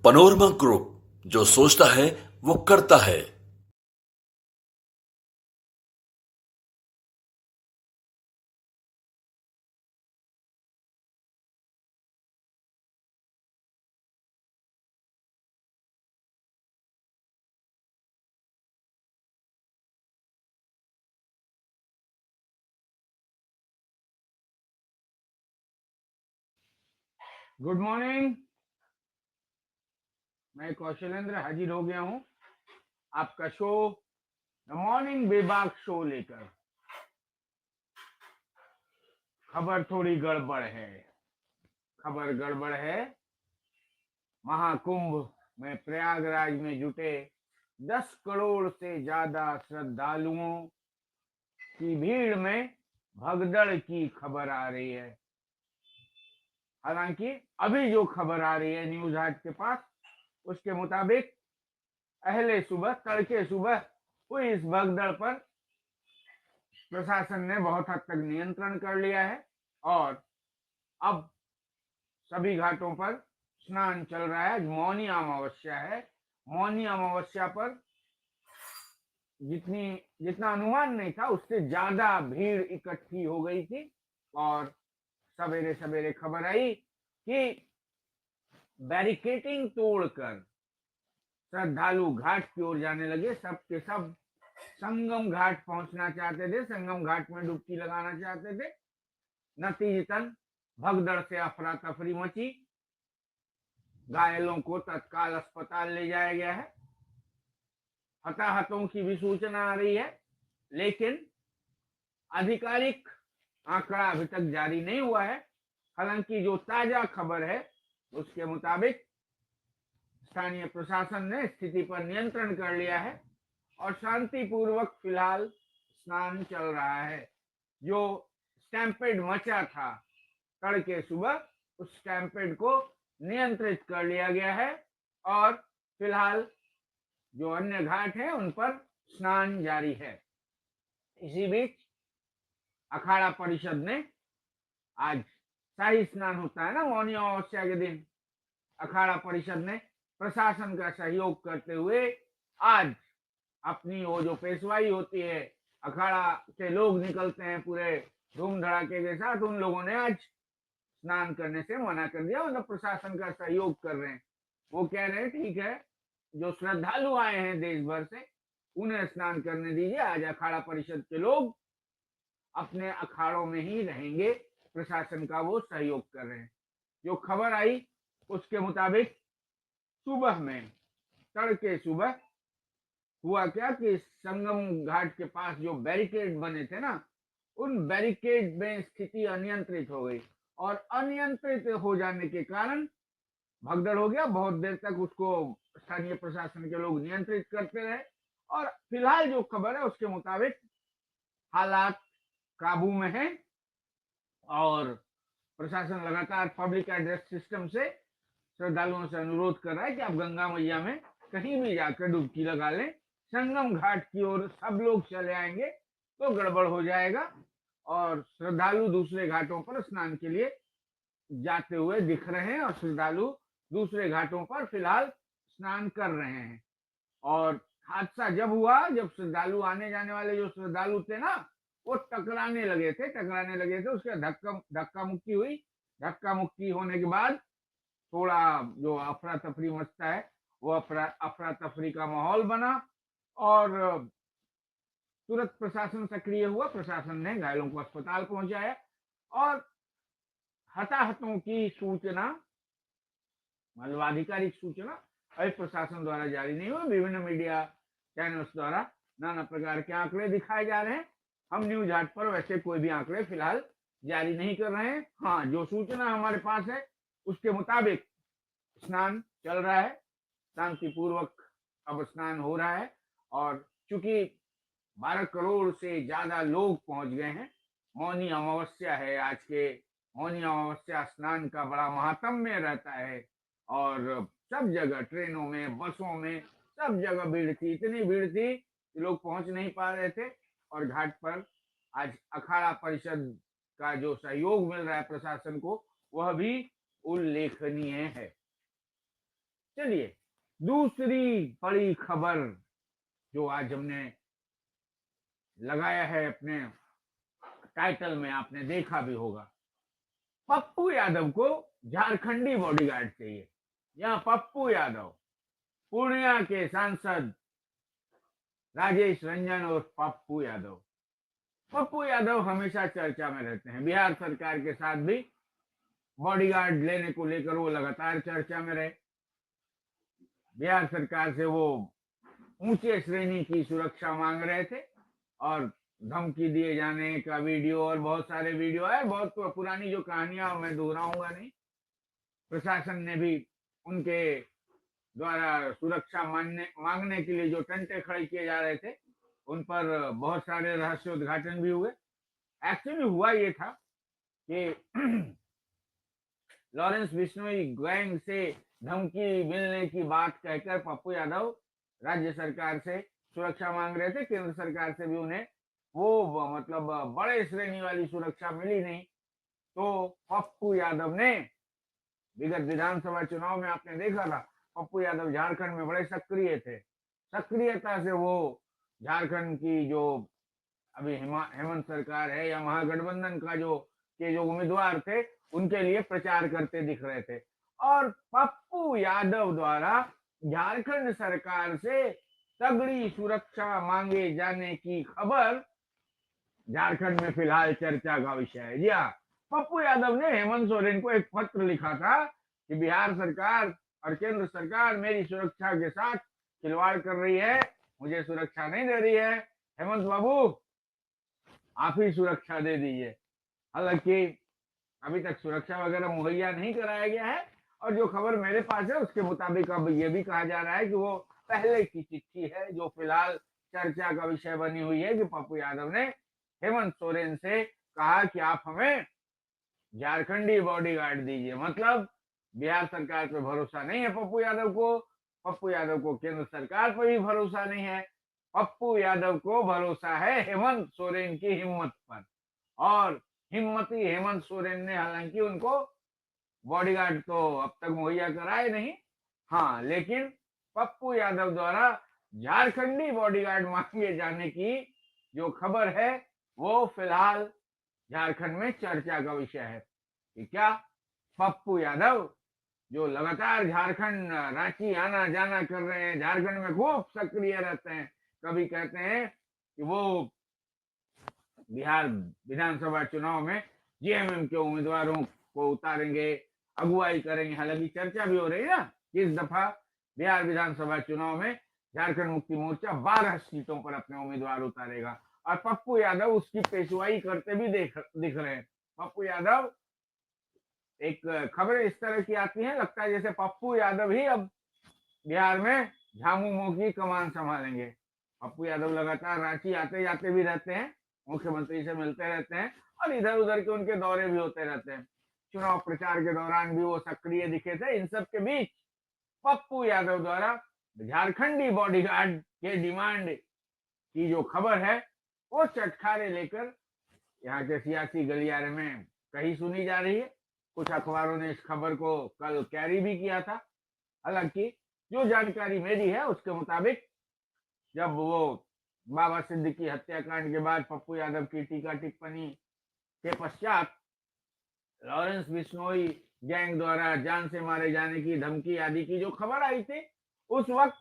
Panorama group, जो सोचता है वो करता है। Good morning. मैं कौशलेंद्र हाजिर हो गया हूं आपका शो द मॉर्निंग बेबाक शो लेकर। खबर थोड़ी गड़बड़ है। खबर गड़बड़ है। महाकुंभ में प्रयागराज में जुटे 10 करोड़ से ज्यादा श्रद्धालुओं की भीड़ में भगदड़ की खबर आ रही है। हालांकि अभी जो खबर आ रही है न्यूज हाट के पास, उसके मुताबिक अहले सुबह तड़के सुबह हुई इस भगदड़ पर प्रशासन ने बहुत हद तक नियंत्रण कर लिया है और अब सभी घाटों पर स्नान चल रहा है। मौनी अमावस्या है। मौनी अमावस्या पर जितना अनुमान नहीं था उससे ज्यादा भीड़ इकट्ठी हो गई थी और सवेरे सवेरे खबर आई कि बैरिकेटिंग तोड़कर श्रद्धालु घाट की ओर जाने लगे। सब के सब संगम घाट पहुंचना चाहते थे, संगम घाट में डुबकी लगाना चाहते थे। नतीजतन भगदड़ से अफरा तफरी मची। घायलों को तत्काल अस्पताल ले जाया गया है। हताहतों की भी सूचना आ रही है, लेकिन आधिकारिक आंकड़ा अभी तक जारी नहीं हुआ है। हालांकि जो ताजा खबर है उसके मुताबिक स्थानीय प्रशासन ने स्थिति पर नियंत्रण कर लिया है और शांतिपूर्वक फिलहाल स्नान चल रहा है। जो स्टैम्पेड मचा था तड़के सुबह, उस स्टैम्पेड को नियंत्रित कर लिया गया है और फिलहाल जो अन्य घाट हैं उन पर स्नान जारी है। इसी बीच अखाड़ा परिषद ने आज शाही स्नान होता है ना मौनी अमावस्या के दिन, अखाड़ा परिषद ने प्रशासन का सहयोग करते हुए आज अपनी वो जो पेशवाई होती है, अखाड़ा के लोग निकलते हैं पूरे धूम धड़ाके के साथ, उन लोगों ने आज स्नान करने से मना कर दिया। मतलब प्रशासन का सहयोग कर रहे हैं। वो कह रहे हैं ठीक है, जो श्रद्धालु आए हैं देश भर से उन्हें स्नान करने दीजिए, आज अखाड़ा परिषद के लोग अपने अखाड़ों में ही रहेंगे। प्रशासन का वो सहयोग कर रहे हैं। जो खबर आई उसके मुताबिक सुबह में तड़के सुबह हुआ क्या कि संगम घाट के पास जो बैरिकेड बने थे ना, उन बैरिकेड में स्थिति अनियंत्रित हो गई और अनियंत्रित हो जाने के कारण भगदड़ हो गया। बहुत देर तक उसको स्थानीय प्रशासन के लोग नियंत्रित करते रहे और फिलहाल जो खबर है उसके मुताबिक हालात काबू में है और प्रशासन लगातार पब्लिक एड्रेस सिस्टम से श्रद्धालुओं से अनुरोध कर रहा है कि आप गंगा मैया में कहीं भी जाकर डुबकी लगा लें। संगम घाट की ओर सब लोग चले आएंगे तो गड़बड़ हो जाएगा और श्रद्धालु दूसरे घाटों पर स्नान के लिए जाते हुए दिख रहे हैं और श्रद्धालु दूसरे घाटों पर फिलहाल स्नान कर रहे हैं। और हादसा जब हुआ, जब श्रद्धालु आने जाने वाले जो श्रद्धालु थे ना, वो टकराने लगे थे उसके धक्का मुक्की हुई। धक्का मुक्की होने के बाद थोड़ा जो अफरा तफरी मचता है वो अफरा तफरी का माहौल बना और तुरंत प्रशासन सक्रिय हुआ। प्रशासन ने घायलों को अस्पताल पहुंचाया और हताहतों की सूचना, मतलब आधिकारिक सूचना अभी प्रशासन द्वारा जारी नहीं हुआ। विभिन्न मीडिया चैनल्स द्वारा नाना प्रकार के आंकड़े दिखाए जा रहे हैं। हम न्यूज हाट पर वैसे कोई भी आंकड़े फिलहाल जारी नहीं कर रहे हैं। हाँ, जो सूचना हमारे पास है उसके मुताबिक स्नान चल रहा है, शांतिपूर्वक अब स्नान हो रहा है और चूंकि 12 करोड़ से ज्यादा लोग पहुंच गए हैं, मौनी अमावस्या है आज के। मौनी अमावस्या स्नान का बड़ा महात्म्य रहता है और सब जगह ट्रेनों में, बसों में, सब जगह भीड़ थी। इतनी भीड़ थी कि लोग पहुंच नहीं पा रहे थे और घाट पर आज अखाड़ा परिषद का जो सहयोग मिल रहा है प्रशासन को, वह भी उल्लेखनीय है। चलिए, दूसरी बड़ी खबर जो आज हमने लगाया है अपने टाइटल में, आपने देखा भी होगा, पप्पू यादव को झारखंडी बॉडीगार्ड चाहिए। यहाँ पप्पू यादव, पूर्णिया के सांसद राजेश रंजन और पप्पू यादव। पप्पू यादव हमेशा चर्चा में रहते हैं। बिहार सरकार के साथ भी बॉडीगार्ड लेने को लेकर वो लगातार चर्चा में रहे। बिहार सरकार से वो ऊंचे श्रेणी की सुरक्षा मांग रहे थे और धमकी दिए जाने का वीडियो और बहुत सारे वीडियो है। बहुत पुरानी जो कहानियां मैं दोहराऊंगा नहीं। प्रशासन ने भी उनके द्वारा सुरक्षा मांगने के लिए जो टंटे खड़े किए जा रहे थे, उन पर बहुत सारे रहस्योद्घाटन भी हुए। एक्चुअली हुआ ये था कि लॉरेंस बिश्नोई गैंग से धमकी मिलने की बात कहकर पप्पू यादव राज्य सरकार से सुरक्षा मांग रहे थे। केंद्र सरकार से भी उन्हें वो मतलब बड़े श्रेणी वाली सुरक्षा मिली नहीं। तो पप्पू यादव ने विगत विधानसभा चुनाव में आपने देखा था, पप्पू यादव झारखंड में बड़े सक्रिय थे। सक्रियता से वो झारखंड की जो अभी हेमंत सरकार है या महागठबंधन का जो उम्मीदवार थे, उनके लिए प्रचार करते दिख रहे थे। और पप्पू यादव द्वारा झारखंड सरकार से तगड़ी सुरक्षा मांगे जाने की खबर झारखंड में फिलहाल चर्चा का विषय है। जी हाँ, पप्पू यादव ने हेमंत सोरेन को एक पत्र लिखा था कि बिहार सरकार और केंद्र सरकार मेरी सुरक्षा के साथ खिलवाड़ कर रही है, मुझे सुरक्षा नहीं दे रही है। हेमंत बाबू, आप ही सुरक्षा दे दीजिए। हालांकि अभी तक सुरक्षा वगैरह मुहैया नहीं कराया गया है और जो खबर मेरे पास है उसके मुताबिक अब ये भी कहा जा रहा है कि वो पहले की चिट्ठी है जो फिलहाल चर्चा का विषय बनी हुई है कि पप्पू यादव ने हेमंत सोरेन से कहा कि आप हमें झारखंडी बॉडीगार्ड दीजिए। मतलब बिहार सरकार पे भरोसा नहीं है पप्पू यादव को, पप्पू यादव को केंद्र सरकार पर भी भरोसा नहीं है, पप्पू यादव को भरोसा है हेमंत सोरेन की हिम्मत पर। और हिम्मती हेमंत सोरेन ने हालांकि उनको बॉडीगार्ड तो अब तक मुहैया कराए नहीं, हाँ, लेकिन पप्पू यादव द्वारा झारखंडी बॉडीगार्ड मांगे जाने की जो खबर है वो फिलहाल झारखंड में चर्चा का विषय है कि क्या पप्पू यादव जो लगातार झारखंड रांची आना जाना कर रहे हैं, झारखंड में खूब सक्रिय रहते हैं, कभी कहते हैं कि वो बिहार विधानसभा चुनाव में जेएमएम के उम्मीदवारों को उतारेंगे, अगुवाई करेंगे। हालांकि चर्चा भी हो रही है ना, इस दफा बिहार विधानसभा चुनाव में झारखंड मुक्ति मोर्चा 12 सीटों पर अपने उम्मीदवार उतारेगा और पप्पू यादव उसकी पेशवाई करते भी दिख रहे हैं। पप्पू यादव, एक खबरें इस तरह की आती हैं, लगता है जैसे पप्पू यादव ही अब बिहार में झामुमो की कमान संभालेंगे। पप्पू यादव लगातार रांची आते जाते भी रहते हैं, मुख्यमंत्री से मिलते रहते हैं और इधर उधर के उनके दौरे भी होते रहते हैं। चुनाव प्रचार के दौरान भी वो सक्रिय दिखे थे। इन सब के बीच पप्पू यादव द्वारा झारखंडी बॉडीगार्ड के डिमांड की जो खबर है वो चटखारे लेकर यहाँ के सियासी गलियारे में कहीं सुनी जा रही है। कुछ अखबारों ने इस खबर को कल कैरी भी किया था। हालांकि जो जानकारी मेरी है उसके मुताबिक जब वो बाबा सिद्दीकी हत्याकांड के बाद पप्पू यादव की टीका टिप्पणी के पश्चात लॉरेंस बिश्नोई गैंग द्वारा जान से मारे जाने की धमकी आदि की जो खबर आई थी, उस वक्त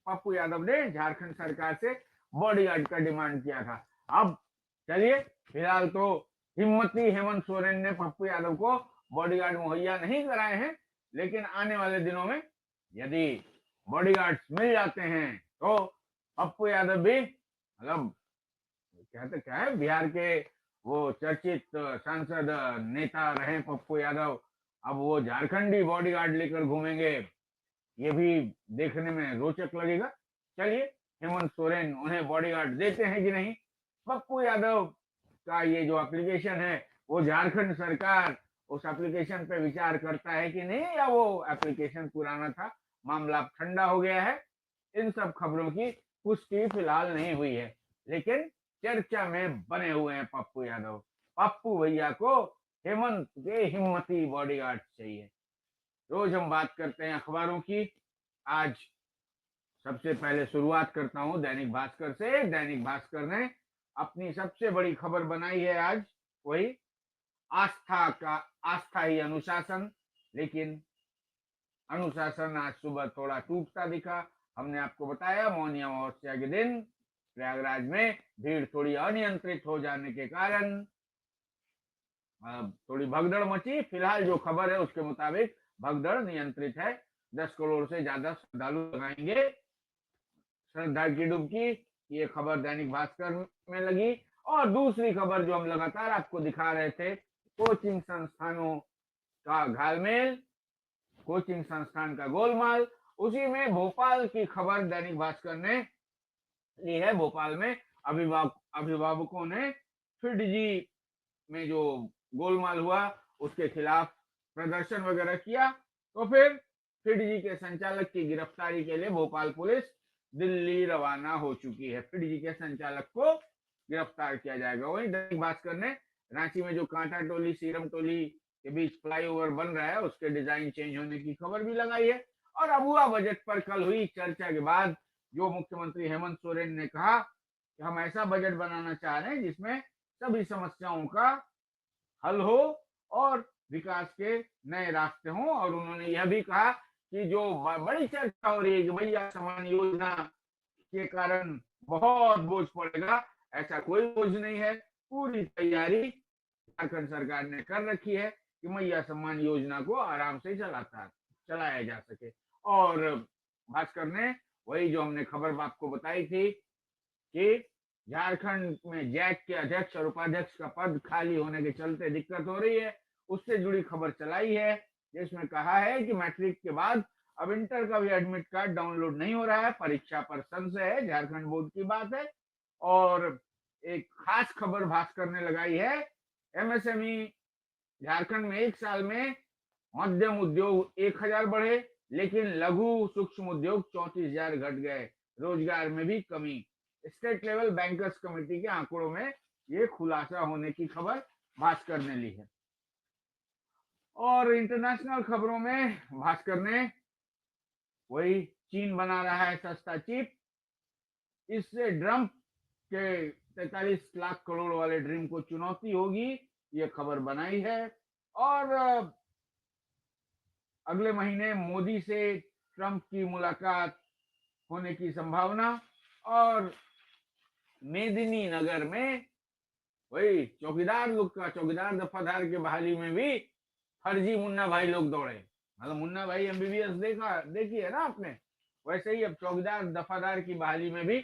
पप्पू यादव ने झारखंड सरकार से बॉडीगार्ड का डिमांड किया था। अब चलिए, फिलहाल तो हिम्मती हेमंत सोरेन ने पप्पू यादव को बॉडीगार्ड मुहैया नहीं कराए हैं, लेकिन आने वाले दिनों में यदि बॉडीगार्ड मिल जाते हैं तो पप्पू यादव भी, मतलब कहते क्या है, बिहार के वो चर्चित सांसद नेता रहे पप्पू यादव, अब वो झारखंडी बॉडीगार्ड लेकर घूमेंगे, ये भी देखने में रोचक लगेगा। चलिए, हेमंत सोरेन उन्हें बॉडीगार्ड देते हैं कि नहीं, पप्पू यादव का ये जो एप्लीकेशन है वो झारखंड सरकार उस एप्लीकेशन पे विचार करता है कि नहीं, या वो एप्लीकेशन पुराना था, मामला ठंडा हो गया है। इन सब खबरों की पुष्टि फिलहाल नहीं हुई है, लेकिन चर्चा में बने हुए हैं पप्पू यादव। पप्पू भैया को हेमंत के हिम्मती बॉडीगार्ड चाहिए। रोज हम बात करते हैं अखबारों की। आज सबसे पहले शुरुआत करता हूं दैनिक भास्कर से। दैनिक भास्कर ने अपनी सबसे बड़ी खबर बनाई है आज, वही आस्था ही अनुशासन। लेकिन अनुशासन आज सुबह थोड़ा टूटता दिखा। हमने आपको बताया मौनी अमावस्या के दिन प्रयागराज में भीड़ थोड़ी अनियंत्रित हो जाने के कारण थोड़ी भगदड़ मची। फिलहाल जो खबर है उसके मुताबिक भगदड़ नियंत्रित है। 10 करोड़ से ज्यादा श्रद्धालु लगाएंगे श्रद्धा की डुबकी। ये खबर दैनिक भास्कर में लगी। और दूसरी खबर जो हम लगातार आपको दिखा रहे थे, कोचिंग संस्थानों का घालमेल, कोचिंग संस्थान का गोलमाल, उसी में भोपाल की खबर दैनिक भास्कर ने ली है। भोपाल में अभिभावकों ने फिडजी में जो गोलमाल हुआ उसके खिलाफ प्रदर्शन वगैरह किया। तो फिर फिडजी के संचालक की गिरफ्तारी के लिए भोपाल पुलिस दिल्ली रवाना हो चुकी है। फिडजी के संचालक को गिरफ्तार किया जाएगा। वहीं दैनिक भास्कर ने रांची में जो कांटा टोली सीरम टोली के बीच फ्लाईओवर बन रहा है उसके डिजाइन चेंज होने की खबर भी लगाई है। और अबुआ बजट पर कल हुई चर्चा के बाद जो मुख्यमंत्री हेमंत सोरेन ने कहा कि हम ऐसा बजट बनाना चाह रहे हैं जिसमें सभी समस्याओं का हल हो और विकास के नए रास्ते हों। और उन्होंने यह भी कहा कि जो बड़ी चर्चा हो रही है कि भैया समान योजना के कारण बहुत बोझ पड़ेगा, ऐसा कोई बोझ नहीं है। पूरी तैयारी झारखंड सरकार ने कर रखी है कि मैया सम्मान योजना को आराम से चलाया जा सके। और भास्कर ने वही जो हमने खबर आपको बताई थी कि झारखंड में जैक के अध्यक्ष और उपाध्यक्ष का पद खाली होने के चलते दिक्कत हो रही है, उससे जुड़ी खबर चलाई है जिसमें कहा है कि मैट्रिक के बाद अब इंटर का भी एडमिट कार्ड डाउनलोड नहीं हो रहा है। परीक्षा पर संशय है, झारखंड बोर्ड की बात है। और एक खास खबर भास्कर ने लगाई है, एमएसएमई झारखंड में एक साल में मध्यम उद्योग 1000 बढ़े, लेकिन लघु सूक्ष्म उद्योग 34,000 घट गए। रोजगार में भी कमी। स्टेट लेवल बैंकर्स कमेटी के आंकड़ों में ये खुलासा होने की खबर भास्कर ने ली है। और इंटरनेशनल खबरों में भास्कर ने वही चीन बना रहा है सस्ता चिप, इससे ट्रम्प के 43 लाख करोड़ वाले ड्रीम को चुनौती होगी, ये खबर बनाई है। और अगले महीने मोदी से ट्रंप की मुलाकात होने की संभावना। और मेदिनी नगर में वही चौकीदार दफादार के बहाली में भी फर्जी मुन्ना भाई लोग दौड़े। मतलब मुन्ना भाई एमबीबीएस देखी है ना आपने, वैसे ही अब चौकीदार दफादार की बहाली में भी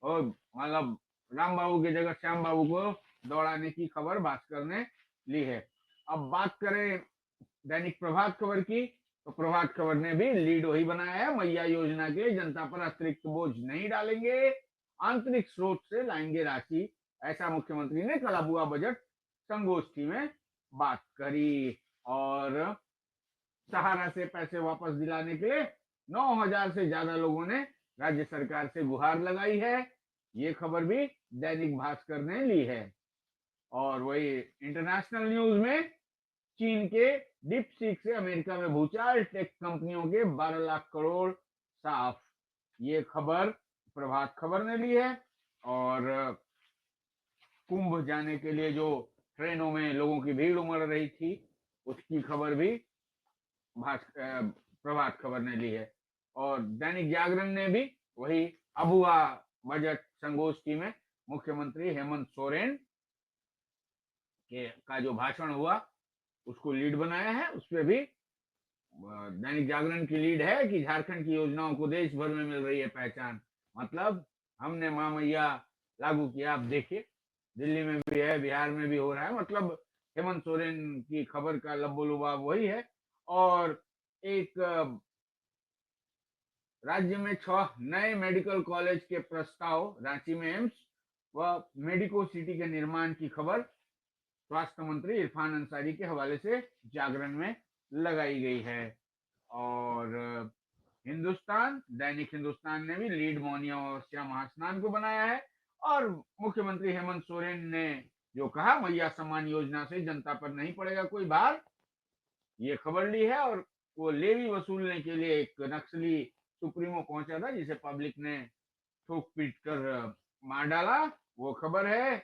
और मतलब राम बाबू की जगह श्याम बाबू को दौड़ाने की खबर भास्कर ने ली है। अब बात करें दैनिक प्रभात खबर की, तो प्रभात खबर ने भी लीड वही बनाया है, मैया योजना के जनता पर अतिरिक्त बोझ नहीं डालेंगे, आंतरिक स्रोत से लाएंगे राशि। ऐसा मुख्यमंत्री ने कल अबुआ बजट संगोष्ठी में बात करी। और सहारा से पैसे वापस दिलाने के लिए 9,000 से ज्यादा लोगों ने राज्य सरकार से गुहार लगाई है। ये खबर भी दैनिक भास्कर ने ली है। और वही इंटरनेशनल न्यूज में चीन के डीप सीक से अमेरिका में भूचाल, टेक कंपनियों के 12 लाख करोड़ साफ। ये खबर प्रभात खबर ने ली है। और कुंभ जाने के लिए जो ट्रेनों में लोगों की भीड़ उमड़ रही थी उसकी खबर भी प्रभात खबर ने ली है। और दैनिक जागरण ने भी वही अबुआ बजट संगोष्ठी में मुख्यमंत्री हेमंत सोरेन का जो भाषण हुआ उसको लीड बनाया है। उसपे भी दैनिक जागरण की लीड है कि झारखंड की योजनाओं को देश भर में मिल रही है पहचान। मतलब हमने मां मैया लागू किया, आप देखिए दिल्ली में भी है, बिहार में भी हो रहा है। मतलब हेमंत सोरेन की खबर का लब्बो-लुबाब वही है। और एक राज्य में 6 नए मेडिकल कॉलेज के प्रस्ताव, रांची में एम्स व मेडिको सिटी के निर्माण की खबर स्वास्थ्य मंत्री इरफान अंसारी के हवाले से जागरण में लगाई गई है। और दैनिक हिंदुस्तान ने भी लीड मौनी अमावस्या महास्नान को बनाया है। और मुख्यमंत्री हेमंत सोरेन ने जो कहा मैया सम्मान योजना से जनता पर नहीं पड़ेगा कोई भार, ये खबर ली है। और वो लेवी वसूलने के लिए एक नक्सली सुप्रीमो पहुंचा था जिसे पब्लिक ने ठोक पीट कर मार डाला, वो खबर है।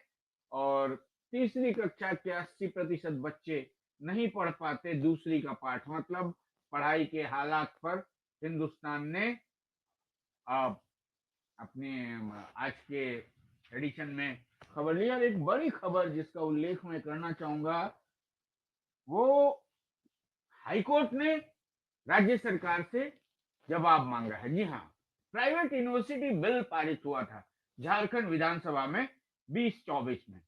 और तीसरी कक्षा के 80% बच्चे नहीं पढ़ पाते दूसरी का पाठ, मतलब पढ़ाई के हालात पर हिंदुस्तान ने अपने आज के एडिशन में खबर ली। और एक बड़ी खबर जिसका उल्लेख मैं करना चाहूंगा, वो हाईकोर्ट ने राज्य सरकार से जवाब मांगा है। जी हाँ, प्राइवेट यूनिवर्सिटी बिल पारित हुआ था झारखंड विधानसभा में 2024 में।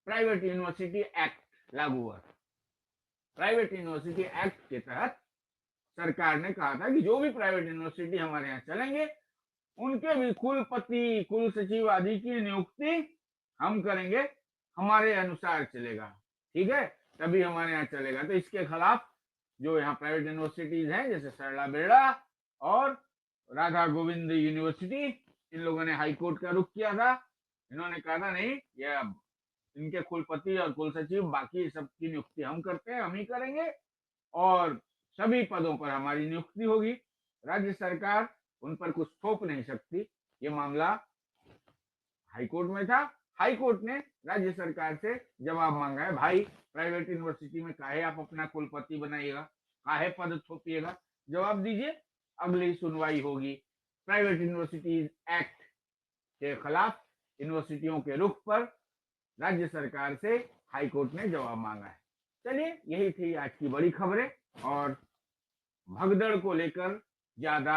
प्राइवेट यूनिवर्सिटी एक्ट लागू हुआ था। प्राइवेट यूनिवर्सिटी एक्ट के तहत सरकार ने कहा था कि जो भी प्राइवेट यूनिवर्सिटी हमारे यहाँ चलेंगे उनके भी कुलपति, कुल सचिव आदि की नियुक्ति हम करेंगे, हमारे अनुसार चलेगा, ठीक है, तभी हमारे यहाँ चलेगा। तो इसके खिलाफ जो यहाँ प्राइवेट यूनिवर्सिटीज हैं जैसे सरला बेड़ा और राधा गोविंद यूनिवर्सिटी, इन लोगों ने हाईकोर्ट का रुख किया था। इन्होंने कहा था नहीं, ये इनके कुलपति और कुल सचिव बाकी सबकी नियुक्ति हम करते हैं, हम ही करेंगे और सभी पदों पर हमारी नियुक्ति होगी। राज्य सरकार उन पर कुछ थोप नहीं सकती। ये मामला हाईकोर्ट में था। हाईकोर्ट ने राज्य सरकार से जवाब मांगा है, भाई प्राइवेट यूनिवर्सिटी में काहे आप अपना कुलपति बनाइएगा, काहे पद थोपिएगा, जवाब दीजिए, अगली सुनवाई होगी। प्राइवेट यूनिवर्सिटीज एक्ट के खिलाफ यूनिवर्सिटियों के रुख पर राज्य सरकार से हाईकोर्ट ने जवाब मांगा है। चलिए, यही थी आज की बड़ी खबरें। और भगदड़ को लेकर ज्यादा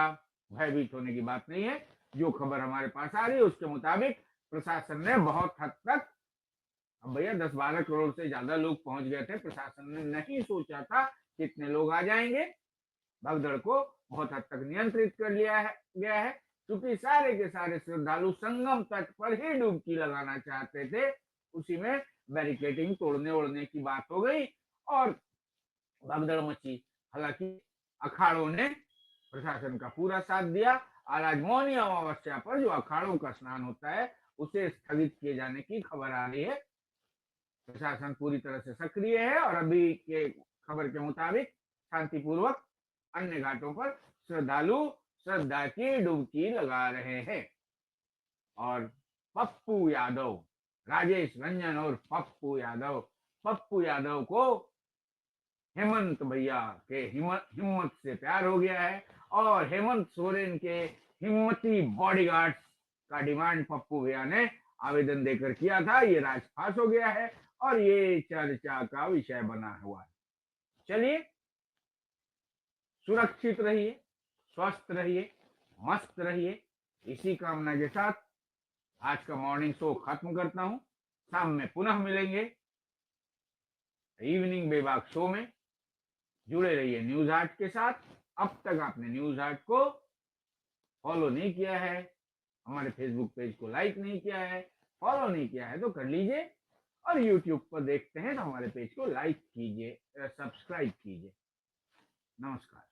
भयभीत होने की बात नहीं है। जो खबर हमारे पास आ रही है उसके मुताबिक प्रशासन ने बहुत हद तक, अब भैया 10-12 करोड़ से ज्यादा लोग पहुंच गए थे, प्रशासन ने नहीं सोचा था कितने लोग आ जाएंगे। भगदड़ को बहुत हद तक नियंत्रित कर लिया गया है, क्योंकि सारे के सारे श्रद्धालु संगम तट पर ही डुबकी लगाना चाहते थे। उसी में बैरिकेडिंग तोड़ने ओड़ने की बात हो गई और भगदड़ मची। हालांकि अखाड़ों ने प्रशासन का पूरा साथ दिया और आज मौनी अमावस्या पर जो अखाड़ों का स्नान होता है उसे स्थगित किए जाने की खबर आ रही है। प्रशासन पूरी तरह से सक्रिय है और अभी के खबर के मुताबिक शांतिपूर्वक अन्य घाटों पर श्रद्धालु श्रद्धा की डुबकी लगा रहे हैं। और पप्पू यादव, राजेश रंजन और पप्पू यादव को हेमंत भैया के हिम्मत से प्यार हो गया है और हेमंत सोरेन के हिम्मती बॉडीगार्ड्स का डिमांड पप्पू भैया ने आवेदन देकर किया था। ये राजपास हो गया है और ये चर्चा का विषय बना हुआ है। चलिए, सुरक्षित रहिए, स्वस्थ रहिए, मस्त रहिए, इसी कामना के साथ आज का मॉर्निंग शो खत्म करता हूं। शाम में पुनः मिलेंगे इवनिंग बेबाक शो में। जुड़े रहिए न्यूज हाट के साथ। अब तक आपने न्यूज हाट को फॉलो नहीं किया है, हमारे फेसबुक पेज को लाइक नहीं किया है, फॉलो नहीं किया है तो कर लीजिए, और यूट्यूब पर देखते हैं तो हमारे पेज को लाइक कीजिए, सब्सक्राइब कीजिए। नमस्कार।